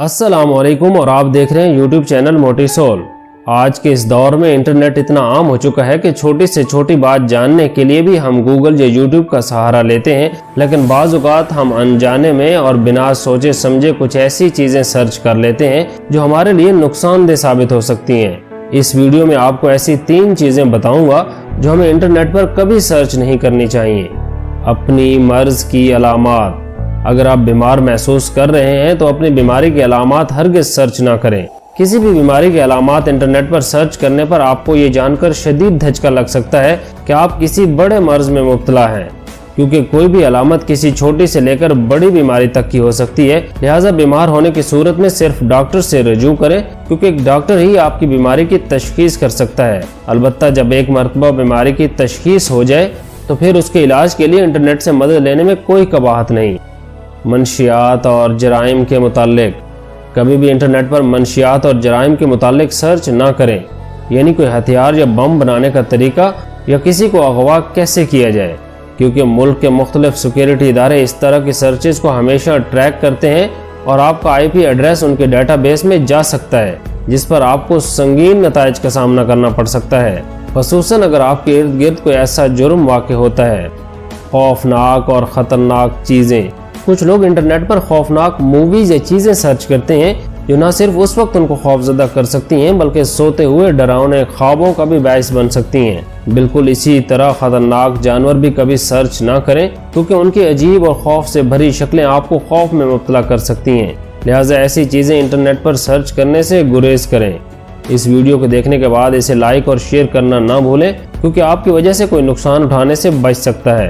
अस्सलामुअलैकुम और आप देख रहे हैं यूट्यूब चैनल मोटी सोल। आज के इस दौर में इंटरनेट इतना आम हो चुका है कि छोटी से छोटी बात जानने के लिए भी हम गूगल या यूट्यूब का सहारा लेते हैं, लेकिन बाज़ औक़ात हम अनजाने में और बिना सोचे समझे कुछ ऐसी चीज़ें सर्च कर लेते हैं जो हमारे लिए नुकसानदेह साबित हो सकती हैं। इस वीडियो में आपको ऐसी 3 चीज़ें बताऊँगा जो हमें इंटरनेट पर कभी सर्च नहीं करनी चाहिए। अपनी मर्ज़ की अलामात। अगर आप बीमार महसूस कर रहे हैं तो अपनी बीमारी की अलामात हरगिज़ सर्च ना करें। किसी भी बीमारी की अलामात इंटरनेट पर सर्च करने पर आपको ये जानकर शदीद धचका लग सकता है कि आप किसी बड़े मर्ज में मुब्तला हैं, क्योंकि कोई भी अलामत किसी छोटी से लेकर बड़ी बीमारी तक की हो सकती है। लिहाजा बीमार होने की सूरत में सिर्फ डॉक्टर से रजू करें, क्योंकि एक डॉक्टर ही आपकी बीमारी की तशखीस कर सकता है। अलबत्ता जब एक मरतबा बीमारी की तशखीस हो जाए तो फिर उसके इलाज के लिए इंटरनेट से मदद लेने में कोई कबाहत नहीं। मंशियात और जराइम के मुताल्लिक। कभी भी इंटरनेट पर मंशियात और जराइम के मुताल्लिक सर्च ना करें, यानी कोई हथियार या बम बनाने का तरीका या किसी को अगवा कैसे किया जाए, क्योंकि मुल्क के मुख्तलिफ सिक्योरिटी इदारे इस तरह की सर्चेज को हमेशा ट्रैक करते हैं और आपका IP एड्रेस उनके डाटाबेस में जा सकता है, जिस पर आपको संगीन नताइज का सामना करना पड़ सकता है, ख़ुसूसन अगर आपके इर्द गिर्द कोई ऐसा जुर्म वाक़ होता है। खौफनाक और ख़तरनाक चीज़ें। कुछ लोग इंटरनेट पर खौफनाक मूवीज़ या चीज़ें सर्च करते हैं जो न सिर्फ उस वक्त उनको खौफजदा कर सकती हैं, बल्कि सोते हुए डरावने ख्वाबों का भी बायस बन सकती हैं। बिल्कुल इसी तरह ख़तरनाक जानवर भी कभी सर्च ना करें, क्योंकि उनकी अजीब और खौफ से भरी शक्लें आपको खौफ में मुब्तला कर सकती हैं। लिहाजा ऐसी चीज़ें इंटरनेट पर सर्च करने से गुरेज करें। इस वीडियो को देखने के बाद इसे लाइक और शेयर करना ना भूलें, क्योंकि आपकी वजह से कोई नुकसान उठाने से बच सकता है।